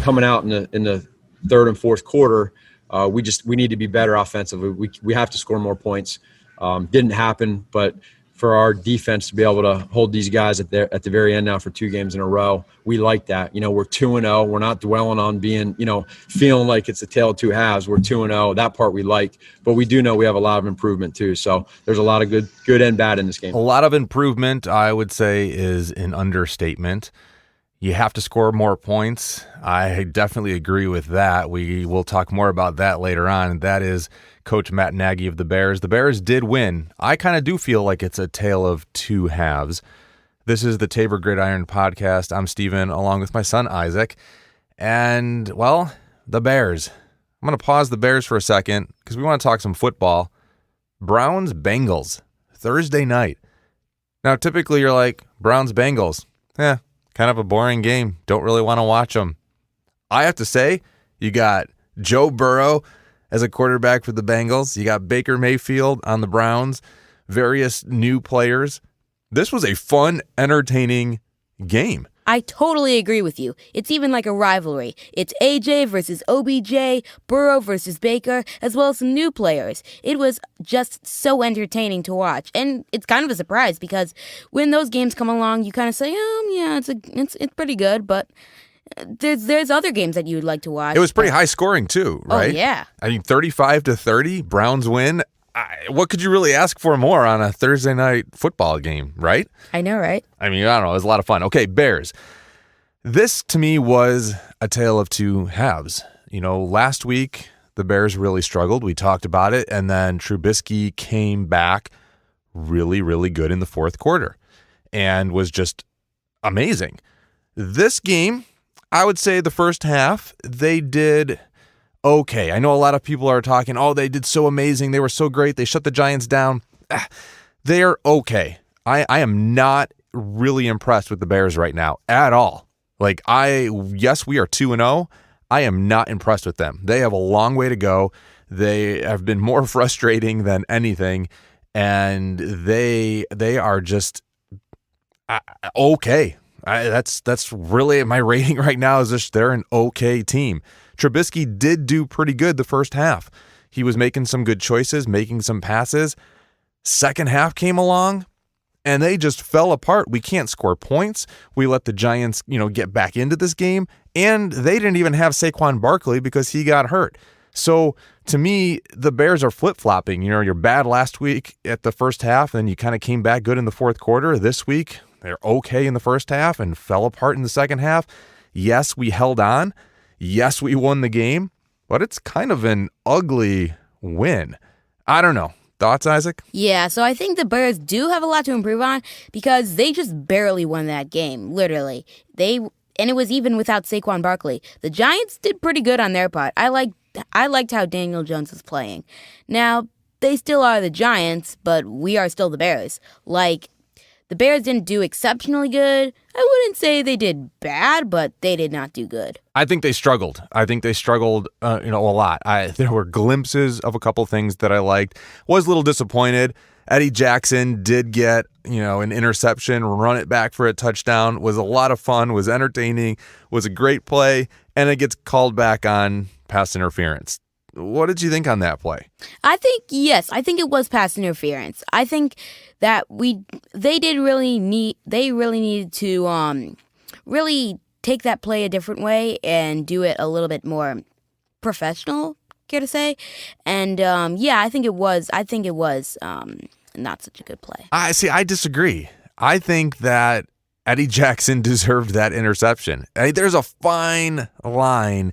coming out in the third and fourth quarter, we need to be better offensively. We have to score more points. Didn't happen, but for our defense to be able to hold these guys at the very end now for 2 games in a row, we like that. We're 2-0. We're not dwelling on being, feeling like it's a tale of two halves. We're 2-0. That part we like, but we do know we have a lot of improvement too. So there's a lot of good and bad in this game. A lot of improvement, I would say, is an understatement. You have to score more points. I definitely agree with that. We will talk more about that later on. That is Coach Matt Nagy of the Bears. The Bears did win. I kind of do feel like it's a tale of two halves. This is the Tabor Gridiron podcast. I'm Steven, along with my son Isaac. And, well, the Bears. I'm going to pause the Bears for a second because we want to talk some football. Browns-Bengals, Thursday night. Now, typically you're like, Browns-Bengals. Kind of a boring game. Don't really want to watch them. I have to say, you got Joe Burrow as a quarterback for the Bengals. You got Baker Mayfield on the Browns, various new players. This was a fun, entertaining game. I totally agree with you. It's even like a rivalry. It's AJ versus OBJ, Burrow versus Baker, as well as some new players. It was just so entertaining to watch. And it's kind of a surprise because when those games come along, you kind of say, yeah, it's pretty good, but there's other games that you would like to watch. It was pretty high scoring too, right? Oh, yeah. I mean, 35-30, Browns win. What could you really ask for more on a Thursday night football game, right? I know, right? I mean, I don't know. It was a lot of fun. Okay, Bears. This, to me, was a tale of two halves. Last week, the Bears really struggled. We talked about it, and then Trubisky came back really, really good in the fourth quarter and was just amazing. This game, I would say the first half, they did okay. I know a lot of people are talking, they did so amazing. They were so great. They shut the Giants down. They're okay. I am not really impressed with the Bears right now at all. Yes, we are 2-0. I am not impressed with them. They have a long way to go. They have been more frustrating than anything, and they are just okay. That's really my rating right now. Is just they're an okay team. Trubisky did do pretty good the first half. He was making some good choices, making some passes. Second half came along, and they just fell apart. We can't score points. We let the Giants, get back into this game, and they didn't even have Saquon Barkley because he got hurt. So to me, the Bears are flip-flopping. You're bad last week at the first half, and you kind of came back good in the fourth quarter. This week, they're okay in the first half and fell apart in the second half. Yes, we held on. Yes, we won the game, but it's kind of an ugly win. I don't know. Thoughts, Isaac? Yeah, so I think the Bears do have a lot to improve on because they just barely won that game, literally. And it was even without Saquon Barkley. The Giants did pretty good on their part. I liked how Daniel Jones was playing. Now, they still are the Giants, but we are still the Bears. The Bears didn't do exceptionally good. I wouldn't say they did bad, but they did not do good. I think they struggled. A lot. There were glimpses of a couple things that I liked. Was a little disappointed. Eddie Jackson did get, an interception, run it back for a touchdown. Was a lot of fun, was entertaining, was a great play, and it gets called back on pass interference. What did you think on that play? I think it was pass interference. I think that they really needed to really take that play a different way and do it a little bit more professional, care to say. And I think it was not such a good play. I disagree. I think that Eddie Jackson deserved that interception. There's a fine line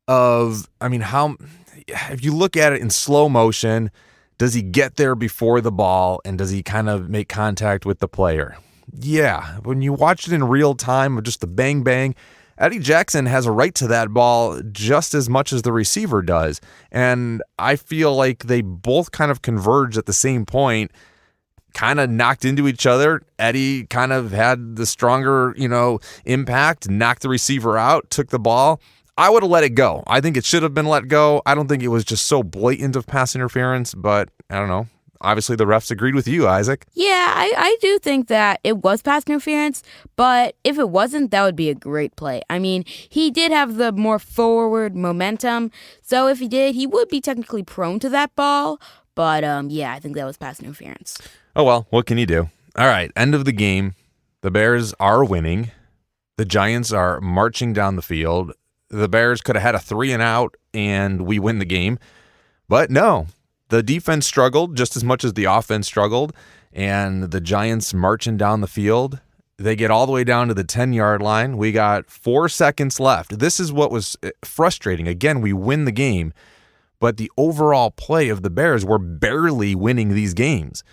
of, if you look at it in slow motion, does he get there before the ball and does he kind of make contact with the player? Yeah. When you watch it in real time with just the bang bang, Eddie Jackson has a right to that ball just as much as the receiver does. And I feel like they both kind of converged at the same point, kind of knocked into each other. Eddie kind of had the stronger, impact, knocked the receiver out, took the ball. I would have let it go. I think it should have been let go. I don't think it was just so blatant of pass interference, but I don't know. obviously the refs agreed with you, Isaac. Yeah, I do think that it was pass interference, but if it wasn't, that would be a great play. I mean, he did have the more forward momentum, so if he did, he would be technically prone to that ball. But yeah, I think that was pass interference. Oh, well, what can you do? All right, end of the game. The Bears are winning. The Giants are marching down the field. The Bears could have had a 3-and-out, and we win the game. But no, the defense struggled just as much as the offense struggled, and the Giants marching down the field. They get all the way down to the 10-yard line. We got 4 seconds left. This is what was frustrating. Again, we win the game, but the overall play of the Bears, we're barely winning these games.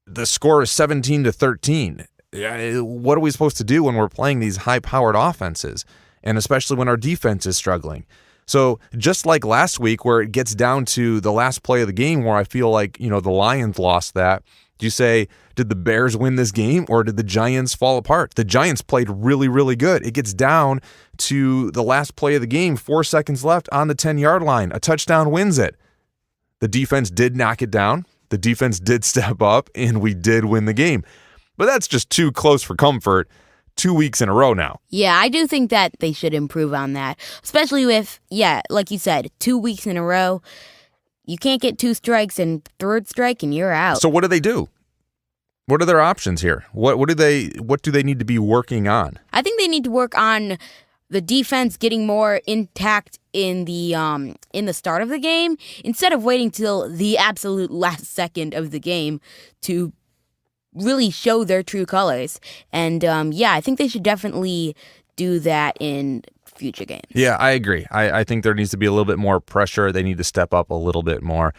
The score is 17-13. What are we supposed to do when we're playing these high-powered offenses, and especially when our defense is struggling? So just like last week where it gets down to the last play of the game where I feel like, the Lions lost that, do you say, did the Bears win this game or did the Giants fall apart? The Giants played really, really good. It gets down to the last play of the game, 4 seconds left on the 10-yard line. A touchdown wins it. The defense did knock it down. The defense did step up, and we did win the game. But that's just too close for comfort 2 weeks in a row now. Yeah, I do think that they should improve on that, especially with, like you said, 2 weeks in a row. You can't get 2 strikes and third strike and you're out. So what do they do? What are their options here? What do they need to be working on? I think they need to work on the defense getting more intact in the start of the game instead of waiting till the absolute last second of the game to really show their true colors. And I think they should definitely do that in future games. Yeah, I agree. I think there needs to be a little bit more pressure. They need to step up a little bit more.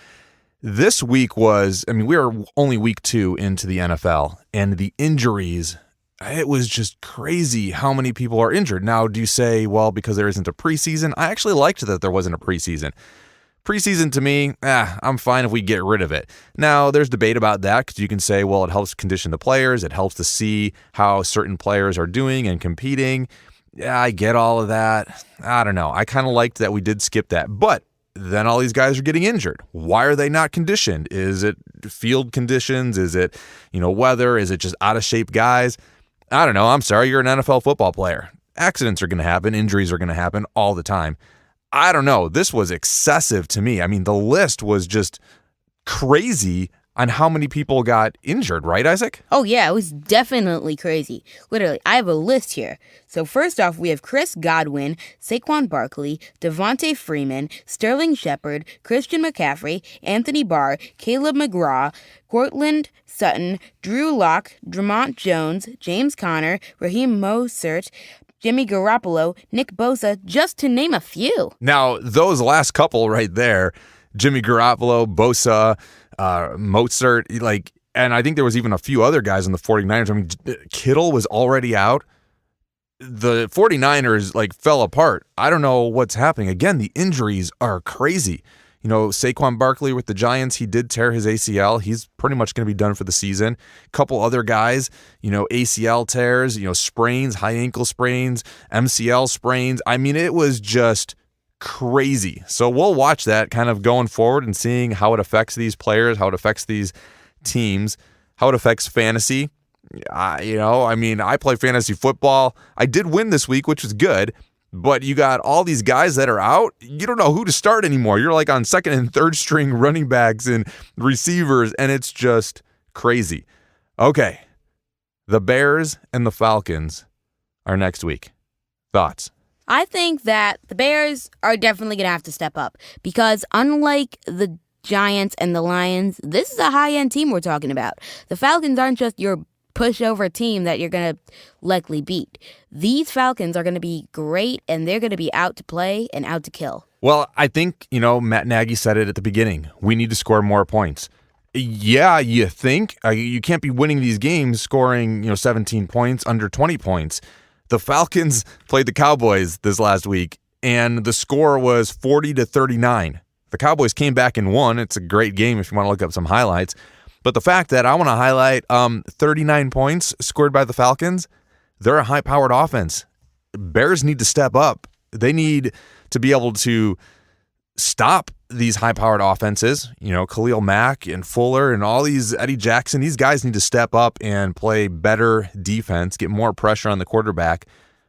This week we are only week 2 into the NFL, and the injuries, it was just crazy how many people are injured. Now, do you say, well, because there isn't a preseason? I actually liked that there wasn't a preseason. Preseason to me, I'm fine if we get rid of it. Now, there's debate about that because you can say, well, it helps condition the players. It helps to see how certain players are doing and competing. Yeah, I get all of that. I don't know. I kind of liked that we did skip that. But then all these guys are getting injured. Why are they not conditioned? Is it field conditions? Is it, weather? Is it just out of shape guys? I don't know. I'm sorry. You're an NFL football player. Accidents are going to happen. Injuries are going to happen all the time. I don't know. This was excessive to me. I mean, the list was just crazy on how many people got injured, right, Isaac? Oh, yeah, it was definitely crazy. Literally, I have a list here. So first off, we have Chris Godwin, Saquon Barkley, Devontae Freeman, Sterling Shepard, Christian McCaffrey, Anthony Barr, Caleb McGraw, Courtland Sutton, Drew Lock, Dramont Jones, James Conner, Raheem Mostert, Jimmy Garoppolo, Nick Bosa, just to name a few. Now, those last couple right there, Jimmy Garoppolo, Bosa, Mostert, and I think there was even a few other guys in the 49ers. I mean, Kittle was already out. The 49ers fell apart. I don't know what's happening. Again, the injuries are crazy. Saquon Barkley with the Giants, he did tear his ACL. He's pretty much going to be done for the season. A couple other guys, ACL tears, sprains, high ankle sprains, MCL sprains. I mean, it was just crazy. So we'll watch that kind of going forward and seeing how it affects these players, how it affects these teams, how it affects fantasy. I play fantasy football. I did win this week, which was good, but you got all these guys that are out. You don't know who to start anymore. You're on second and third string running backs and receivers, and it's just crazy. Okay, the Bears and the Falcons are next week. Thoughts? I think that the Bears are definitely going to have to step up because unlike the Giants and the Lions, this is a high-end team we're talking about. The Falcons aren't just your pushover team that you're going to likely beat. These Falcons are going to be great, and they're going to be out to play and out to kill. Well, I think, Matt Nagy said it at the beginning. We need to score more points. Yeah, you think. You can't be winning these games scoring, 17 points, under 20 points. The Falcons played the Cowboys this last week, and the score was 40-39. The Cowboys came back and won. It's a great game if you want to look up some highlights. But the fact that I want to highlight 39 points scored by the Falcons, they're a high-powered offense. Bears need to step up. They need to be able to stop these high-powered offenses. Khalil Mack and Fuller and all these Eddie Jackson, these guys need to step up and play better defense, get more pressure on the quarterback.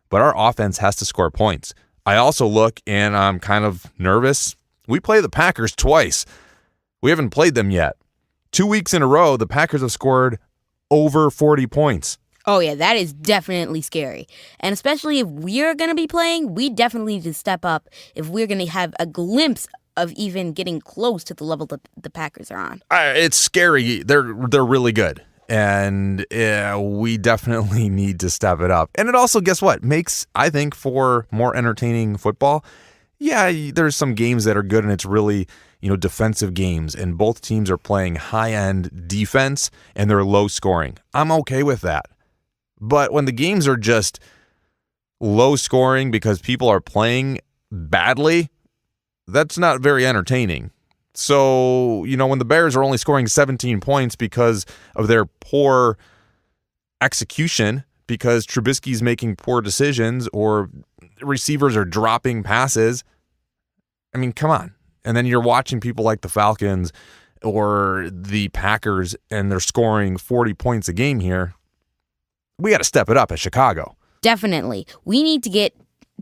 But our offense has to score points. I also look, and I'm kind of nervous. We play the Packers twice. We haven't played them yet. 2 weeks in a row, the Packers have scored over 40 points. Oh, yeah, that is definitely scary. And especially if we're going to be playing, we definitely need to step up if we're going to have a glimpse of even getting close to the level that the Packers are on. It's scary. They're really good. And we definitely need to step it up. And it also, guess what, makes, I think, for more entertaining football. Yeah, there's some games that are good, and it's really, defensive games, and both teams are playing high-end defense, and they're low scoring. I'm okay with that. But when the games are just low scoring because people are playing badly, that's not very entertaining. So, when the Bears are only scoring 17 points because of their poor execution, because Trubisky's making poor decisions or receivers are dropping passes, I mean, come on. And then you're watching people like the Falcons or the Packers, and they're scoring 40 points a game here. We got to step it up at Chicago. Definitely. We need to get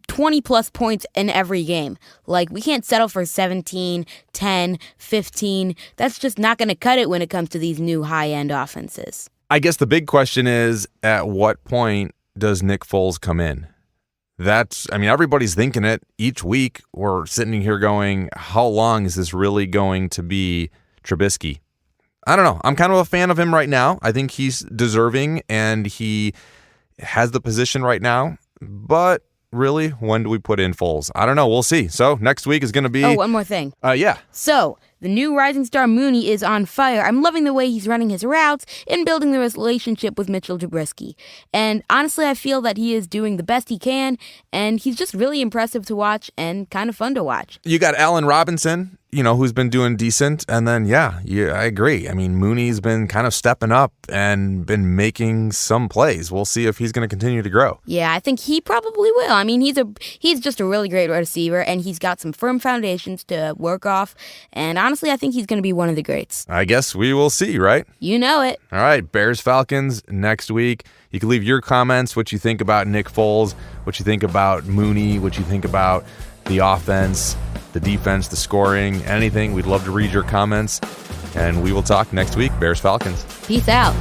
20-plus points in every game. Like, we can't settle for 17, 10, 15. That's just not going to cut it when it comes to these new high-end offenses. I guess the big question is, at what point does Nick Foles come in? Everybody's thinking it each week. We're sitting here going, how long is this really going to be Trubisky? I don't know. I'm kind of a fan of him right now. I think he's deserving, and he has the position right now. But really, when do we put in Foles? I don't know. We'll see. So next week is going to be... Oh, one more thing. Yeah. So, the new rising star Mooney is on fire. I'm loving the way he's running his routes and building the relationship with Mitchell Trubisky. And honestly, I feel that he is doing the best he can, and he's just really impressive to watch and kind of fun to watch. You got Allen Robinson, who's been doing decent. And then, yeah, I agree. I mean, Mooney's been kind of stepping up and been making some plays. We'll see if he's going to continue to grow. Yeah, I think he probably will. I mean, he's just a really great receiver, and he's got some firm foundations to work off. And honestly, I think he's going to be one of the greats. I guess we will see, right? You know it. All right, Bears-Falcons next week. You can leave your comments, what you think about Nick Foles, what you think about Mooney, what you think about the offense, the defense, the scoring, anything. We'd love to read your comments. And we will talk next week. Bears-Falcons. Peace out.